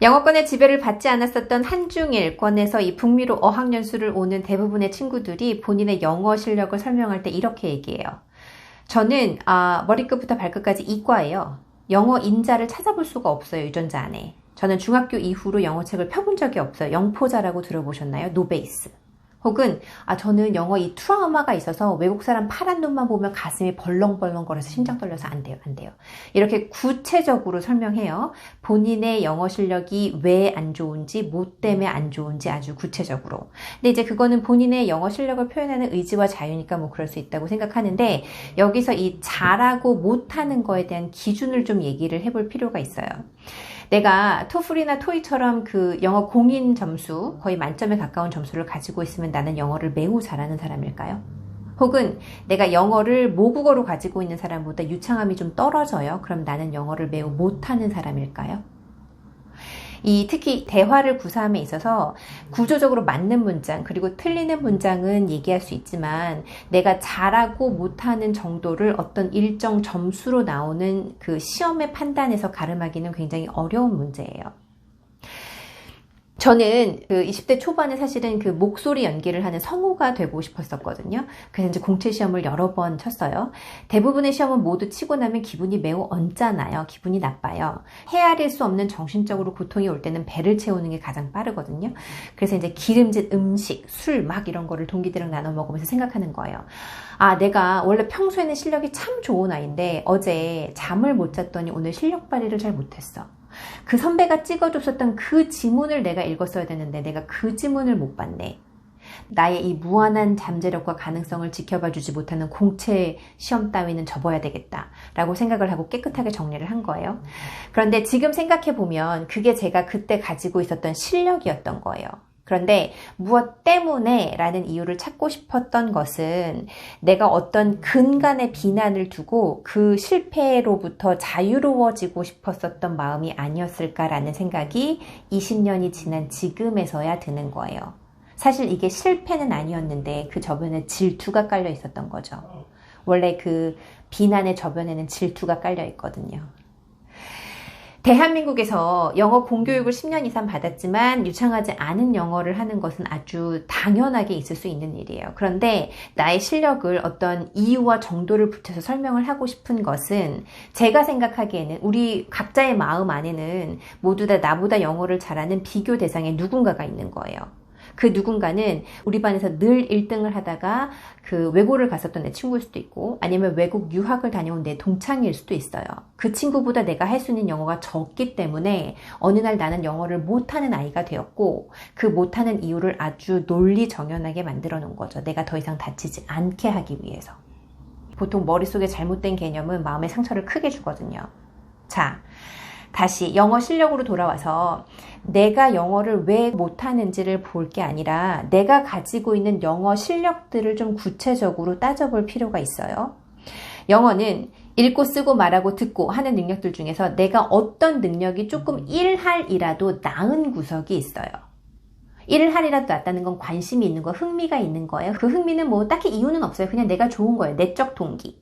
영어권의 지배를 받지 않았었던 한중일권에서 이 북미로 어학연수를 오는 대부분의 친구들이 본인의 영어 실력을 설명할 때 이렇게 얘기해요. 저는 머리끝부터 발끝까지 이과예요. 영어 인자를 찾아볼 수가 없어요. 유전자 안에. 저는 중학교 이후로 영어책을 펴본 적이 없어요. 영포자라고 들어보셨나요? 노베이스. 혹은 저는 영어 이 트라우마가 있어서 외국 사람 파란 눈만 보면 가슴이 벌렁벌렁거려서 심장 떨려서 안 돼요. 이렇게 구체적으로 설명해요. 본인의 영어 실력이 왜 안 좋은지, 뭐 때문에 안 좋은지 아주 구체적으로. 근데 이제 그거는 본인의 영어 실력을 표현하는 의지와 자유니까 뭐 그럴 수 있다고 생각하는데, 여기서 이 잘하고 못하는 거에 대한 기준을 좀 얘기를 해볼 필요가 있어요. 내가 토플이나 토익처럼 그 영어 공인 점수, 거의 만점에 가까운 점수를 가지고 있으면 나는 영어를 매우 잘하는 사람일까요? 혹은 내가 영어를 모국어로 가지고 있는 사람보다 유창함이 좀 떨어져요. 그럼 나는 영어를 매우 못하는 사람일까요? 특히 대화를 구사함에 있어서 구조적으로 맞는 문장 그리고 틀리는 문장은 얘기할 수 있지만 내가 잘하고 못하는 정도를 어떤 일정 점수로 나오는 그 시험의 판단에서 가름하기는 굉장히 어려운 문제예요. 저는 그 20대 초반에 사실은 그 목소리 연기를 하는 성우가 되고 싶었었거든요. 그래서 이제 공채 시험을 여러 번 쳤어요. 대부분의 시험은 모두 치고 나면 기분이 매우 언짢아요. 기분이 나빠요. 헤아릴 수 없는 정신적으로 고통이 올 때는 배를 채우는 게 가장 빠르거든요. 그래서 이제 기름진 음식, 술 막 이런 거를 동기들이랑 나눠 먹으면서 생각하는 거예요. 내가 원래 평소에는 실력이 참 좋은 아이인데 어제 잠을 못 잤더니 오늘 실력 발휘를 잘 못했어. 그 선배가 찍어줬었던 그 지문을 내가 읽었어야 되는데 내가 그 지문을 못 봤네. 나의 이 무한한 잠재력과 가능성을 지켜봐주지 못하는 공채 시험 따위는 접어야 되겠다 라고 생각을 하고 깨끗하게 정리를 한 거예요. 그런데 지금 생각해보면 그게 제가 그때 가지고 있었던 실력이었던 거예요. 그런데 무엇 때문에 라는 이유를 찾고 싶었던 것은 내가 어떤 근간의 비난을 두고 그 실패로부터 자유로워지고 싶었었던 마음이 아니었을까라는 생각이 20년이 지난 지금에서야 드는 거예요. 사실 이게 실패는 아니었는데 그 저변에 질투가 깔려 있었던 거죠. 원래 그 비난의 저변에는 질투가 깔려 있거든요. 대한민국에서 영어 공교육을 10년 이상 받았지만 유창하지 않은 영어를 하는 것은 아주 당연하게 있을 수 있는 일이에요. 그런데 나의 실력을 어떤 이유와 정도를 붙여서 설명을 하고 싶은 것은 제가 생각하기에는 우리 각자의 마음 안에는 모두 다 나보다 영어를 잘하는 비교 대상의 누군가가 있는 거예요. 그 누군가는 우리 반에서 늘 1등을 하다가 그 외고를 갔었던 내 친구일 수도 있고 아니면 외국 유학을 다녀온 내 동창일 수도 있어요. 그 친구보다 내가 할 수 있는 영어가 적기 때문에 어느 날 나는 영어를 못하는 아이가 되었고 그 못하는 이유를 아주 논리정연하게 만들어 놓은 거죠. 내가 더 이상 다치지 않게 하기 위해서. 보통 머릿속에 잘못된 개념은 마음의 상처를 크게 주거든요. 자, 다시 영어 실력으로 돌아와서 내가 영어를 왜 못하는지를 볼 게 아니라 내가 가지고 있는 영어 실력들을 좀 구체적으로 따져볼 필요가 있어요. 영어는 읽고 쓰고 말하고 듣고 하는 능력들 중에서 내가 어떤 능력이 조금 1할이라도 나은 구석이 있어요. 1할이라도 낫다는 건 관심이 있는 거, 흥미가 있는 거예요. 그 흥미는 뭐 딱히 이유는 없어요. 그냥 내가 좋은 거예요. 내적 동기.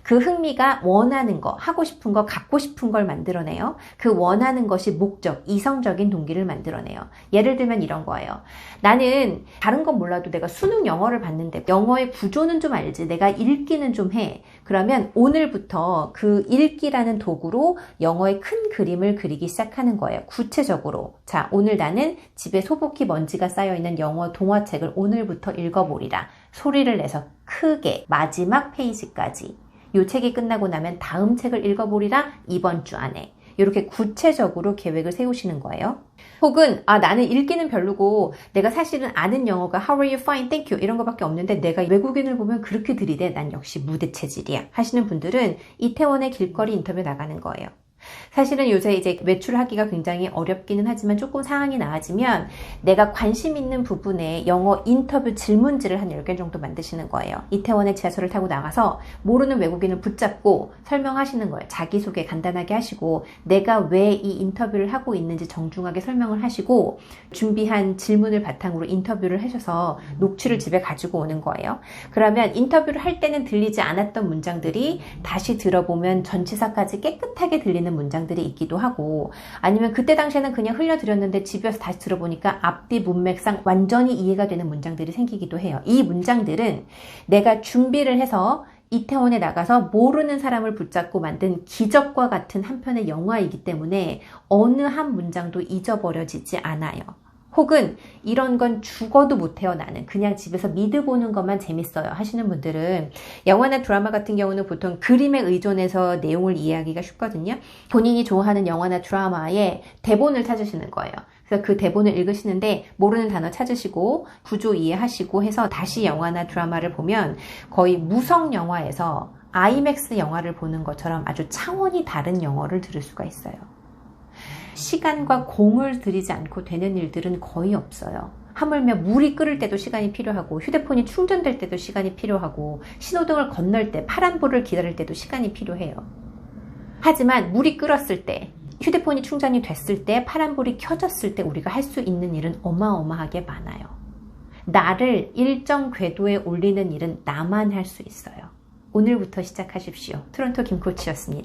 그 흥미가 원하는 거, 하고 싶은 거, 갖고 싶은 걸 만들어내요. 그 원하는 것이 목적, 이성적인 동기를 만들어내요. 예를 들면 이런 거예요. 나는 다른 건 몰라도 내가 수능 영어를 봤는데 영어의 구조는 좀 알지. 내가 읽기는 좀 해. 그러면 오늘부터 그 읽기라는 도구로 영어의 큰 그림을 그리기 시작하는 거예요. 구체적으로. 자, 오늘 나는 집에 소복히 먼지가 쌓여있는 영어 동화책을 오늘부터 읽어보리라. 소리를 내서 크게 마지막 페이지까지. 이 책이 끝나고 나면 다음 책을 읽어보리라 이번 주 안에. 이렇게 구체적으로 계획을 세우시는 거예요. 혹은 나는 읽기는 별로고 내가 사실은 아는 영어가 How are you? Fine, thank you 이런 거밖에 없는데 내가 외국인을 보면 그렇게 들이대. 난 역시 무대 체질이야 하시는 분들은 이태원의 길거리 인터뷰 나가는 거예요. 사실은 요새 이제 외출하기가 굉장히 어렵기는 하지만 조금 상황이 나아지면 내가 관심 있는 부분에 영어 인터뷰 질문지를 한 10개 정도 만드시는 거예요. 이태원의 지하철을 타고 나가서 모르는 외국인을 붙잡고 설명하시는 거예요. 자기소개 간단하게 하시고 내가 왜 이 인터뷰를 하고 있는지 정중하게 설명을 하시고 준비한 질문을 바탕으로 인터뷰를 하셔서 녹취를 집에 가지고 오는 거예요. 그러면 인터뷰를 할 때는 들리지 않았던 문장들이 다시 들어보면 전치사까지 깨끗하게 들리는 문장들이 있기도 하고, 아니면 그때 당시에는 그냥 흘려드렸는데 집에 와서 다시 들어보니까 앞뒤 문맥상 완전히 이해가 되는 문장들이 생기기도 해요. 이 문장들은 내가 준비를 해서 이태원에 나가서 모르는 사람을 붙잡고 만든 기적과 같은 한 편의 영화이기 때문에 어느 한 문장도 잊어버려지지 않아요. 혹은 이런 건 죽어도 못해요 나는 그냥 집에서 미드 보는 것만 재밌어요 하시는 분들은 영화나 드라마 같은 경우는 보통 그림에 의존해서 내용을 이해하기가 쉽거든요. 본인이 좋아하는 영화나 드라마의 대본을 찾으시는 거예요. 그래서 그 대본을 읽으시는데 모르는 단어 찾으시고 구조 이해하시고 해서 다시 영화나 드라마를 보면 거의 무성 영화에서 아이맥스 영화를 보는 것처럼 아주 차원이 다른 영어를 들을 수가 있어요. 시간과 공을 들이지 않고 되는 일들은 거의 없어요. 하물며 물이 끓을 때도 시간이 필요하고 휴대폰이 충전될 때도 시간이 필요하고 신호등을 건널 때 파란불을 기다릴 때도 시간이 필요해요. 하지만 물이 끓었을 때 휴대폰이 충전이 됐을 때 파란불이 켜졌을 때 우리가 할 수 있는 일은 어마어마하게 많아요. 나를 일정 궤도에 올리는 일은 나만 할 수 있어요. 오늘부터 시작하십시오. 토론토 김코치였습니다.